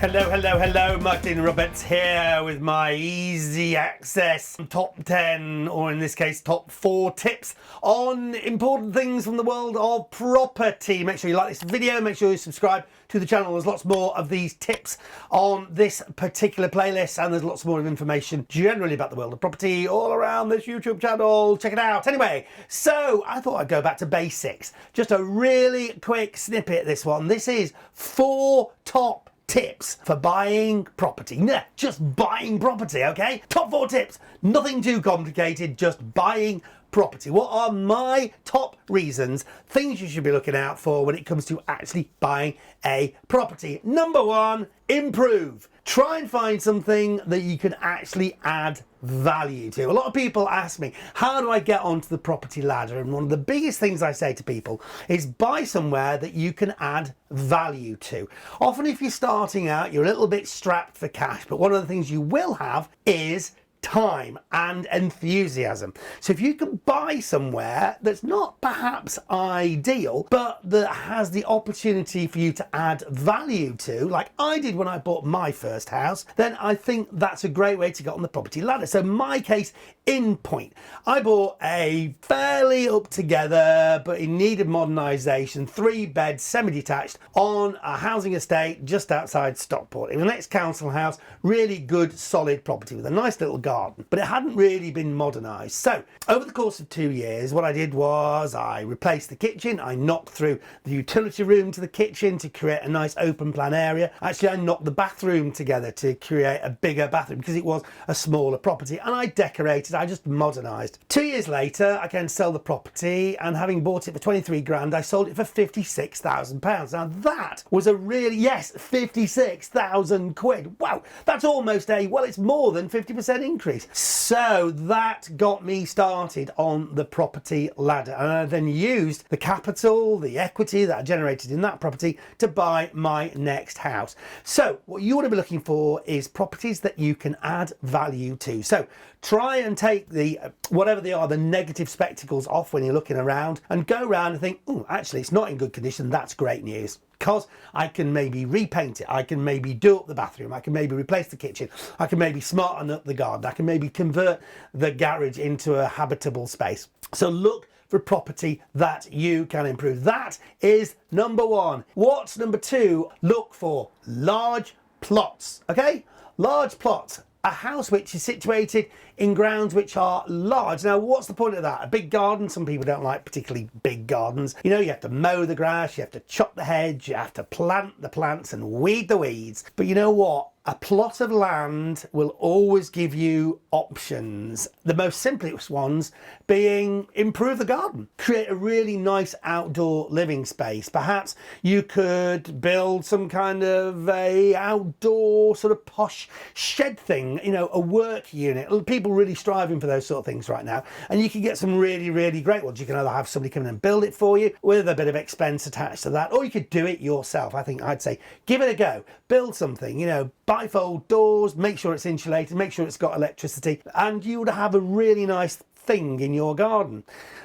Hello, Martin Roberts here with my easy access top 10, or in this case top 4 tips on important things from the world of property. Make sure you like this video, make sure you subscribe to the channel. There's lots more of these tips on this particular playlist, and there's lots more of information generally about the world of property all around this YouTube channel. Check it out. Anyway, so I thought I'd go back to basics. Just a really quick snippet, this one. This is 4 top tips for buying property. Nah, just buying property, okay? Top 4 tips. Nothing too complicated, just buying property. What are my top reasons, things you should be looking out for when it comes to actually buying a property? Number 1, improve. Try and find something that you can actually add value to. A lot of people ask me, how do I get onto the property ladder? And one of the biggest things I say to people is buy somewhere that you can add value to. Often if you're starting out, you're a little bit strapped for cash, but one of the things you will have is time and enthusiasm. So if you can buy somewhere that's not perhaps ideal, but that has the opportunity for you to add value to, like I did when I bought my first house, then I think that's a great way to get on the property ladder. So my case in point, I bought a fairly up together, but it needed modernisation, 3-bed, semi-detached on a housing estate just outside Stockport. It was an ex-council house, really good, solid property with a nice little garden, but it hadn't really been modernised. So over the course of 2 years, what I did was I replaced the kitchen. I knocked through the utility room to the kitchen to create a nice open plan area. Actually, I knocked the bathroom together to create a bigger bathroom because it was a smaller property, and I decorated, I just modernised. 2 years later, I can sell the property, and having bought it for 23 grand, I sold it for 56,000 pounds. Now that was a really, yes, 56,000 quid. Wow, that's almost well, it's more than 50% increase. So that got me started on the property ladder, and I then used the capital, the equity that I generated in that property to buy my next house. So what you want to be looking for is properties that you can add value to. So try and take the whatever they are, the negative spectacles off when you're looking around, and go around and think, oh, actually it's not in good condition. That's great news, because I can maybe repaint it, I can maybe do up the bathroom, I can maybe replace the kitchen, I can maybe smarten up the garden, I can maybe convert the garage into a habitable space. So look for property that you can improve. That is number 1. What's number 2? Look for large plots, okay? Large plots. A house which is situated in grounds which are large. Now, what's the point of that? A big garden, some people don't like particularly big gardens. You know, you have to mow the grass, you have to chop the hedge, you have to plant the plants and weed the weeds. But you know what? A plot of land will always give you options. The most simplest ones being improve the garden. Create a really nice outdoor living space. Perhaps you could build some kind of a outdoor sort of posh shed thing, you know, a work unit. People really striving for those sort of things right now. And you can get some really, really great ones. You can either have somebody come in and build it for you with a bit of expense attached to that, or you could do it yourself. I think I'd say give it a go. Build something, you know, bifold doors, make sure it's insulated, make sure it's got electricity, and you would have a really nice thing in your garden.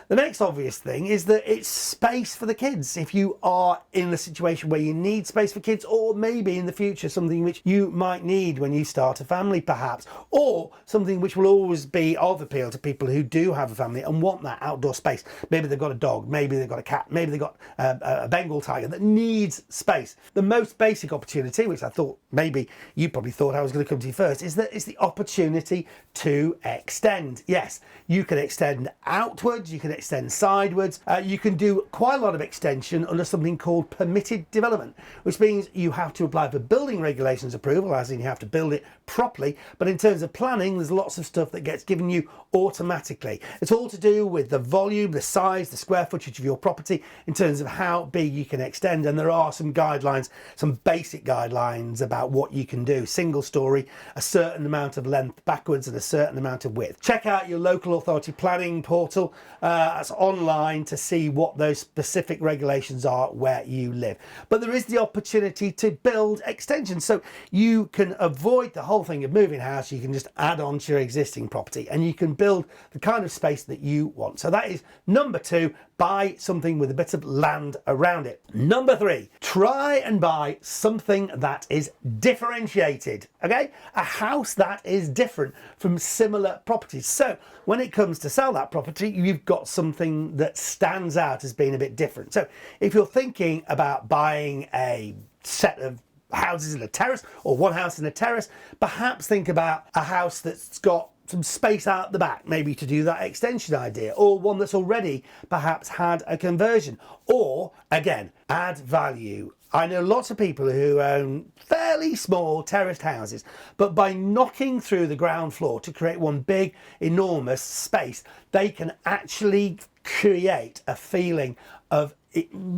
The next obvious thing is that it's space for the kids. If you are in a situation where you need space for kids, or maybe in the future something which you might need when you start a family perhaps, or something which will always be of appeal to people who do have a family and want that outdoor space. Maybe they've got a dog, maybe they've got a cat, maybe they've got a Bengal tiger that needs space. The most basic opportunity, which I thought maybe you probably thought I was going to come to you first, is that it's the opportunity to extend. Yes, you can extend outwards, you can extend sidewards, you can do quite a lot of extension under something called permitted development, which means you have to apply for building regulations approval, as in you have to build it properly, but in terms of planning there's lots of stuff that gets given you automatically. It's all to do with the volume, the size, the square footage of your property in terms of how big you can extend, and there are some guidelines, some basic guidelines about what you can do. Single story, a certain amount of length backwards and a certain amount of width. Check out your local authority planning portal. That's online to see what those specific regulations are where you live. But there is the opportunity to build extensions, so you can avoid the whole thing of moving house. You can just add on to your existing property and you can build the kind of space that you want. So that is number 2, buy something with a bit of land around it. Number 3, try and buy something that is differentiated, okay? A house that is different from similar properties. So when it comes to sell that property, you've got something that stands out as being a bit different. So if you're thinking about buying a set of houses in a terrace or one house in a terrace, perhaps think about a house that's got some space out the back, maybe to do that extension idea, or one that's already perhaps had a conversion, or again, add value. I know lots of people who own fairly small terraced houses, but by knocking through the ground floor to create one big, enormous space, they can actually create a feeling of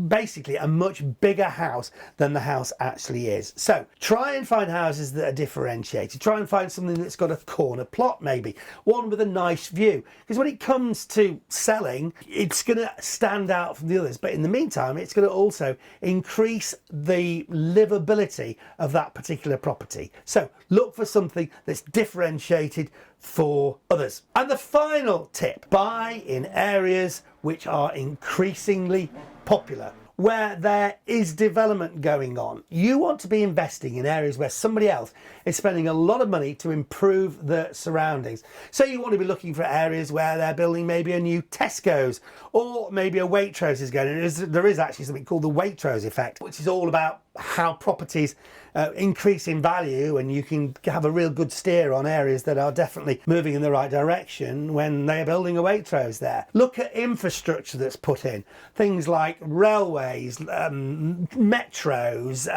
basically a much bigger house than the house actually is. So try and find houses that are differentiated. Try and find something that's got a corner plot, maybe one with a nice view, because when it comes to selling, it's going to stand out from the others, but in the meantime it's going to also increase the livability of that particular property. So look for something that's differentiated for others. And the final tip, buy in areas which are increasingly popular, where there is development going on. You want to be investing in areas where somebody else is spending a lot of money to improve the surroundings. So you want to be looking for areas where they're building maybe a new Tesco's, or maybe a Waitrose is going. There is actually something called the Waitrose effect, which is all about how properties increase in value, and you can have a real good steer on areas that are definitely moving in the right direction when they are building a Waitrose there. Look at infrastructure that's put in, things like railways, metros,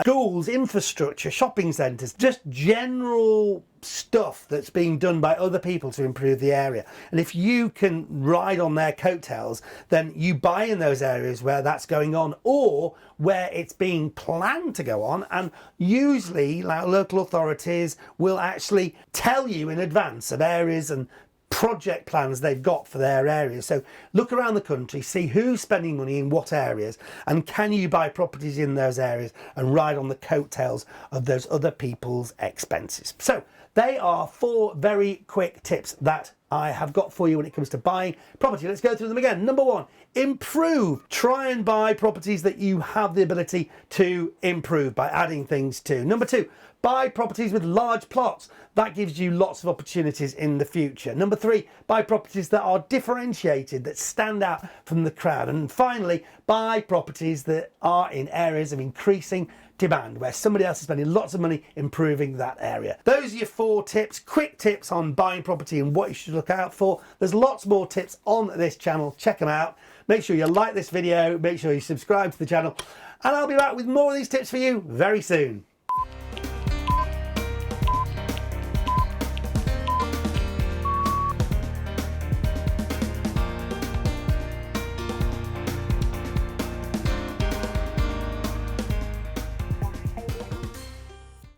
schools, infrastructure, shopping centres, just general stuff that's being done by other people to improve the area. And if you can ride on their coattails, then you buy in those areas where that's going on, or where it's being planned to go on, and usually like local authorities will actually tell you in advance of areas and project plans they've got for their areas. So look around the country, see who's spending money in what areas, and can you buy properties in those areas and ride on the coattails of those other people's expenses. So they are 4 very quick tips that I have got for you when it comes to buying property. Let's go through them again. Number 1, improve. Try and buy properties that you have the ability to improve by adding things to. Number 2, buy properties with large plots. That gives you lots of opportunities in the future. Number 3, buy properties that are differentiated, that stand out from the crowd. And finally, buy properties that are in areas of increasing demand, where somebody else is spending lots of money improving that area. Those are your 4 tips, quick tips on buying property and what you should look out for. There's lots more tips on this channel. Check them out. Make sure you like this video, make sure you subscribe to the channel, and I'll be back with more of these tips for you very soon.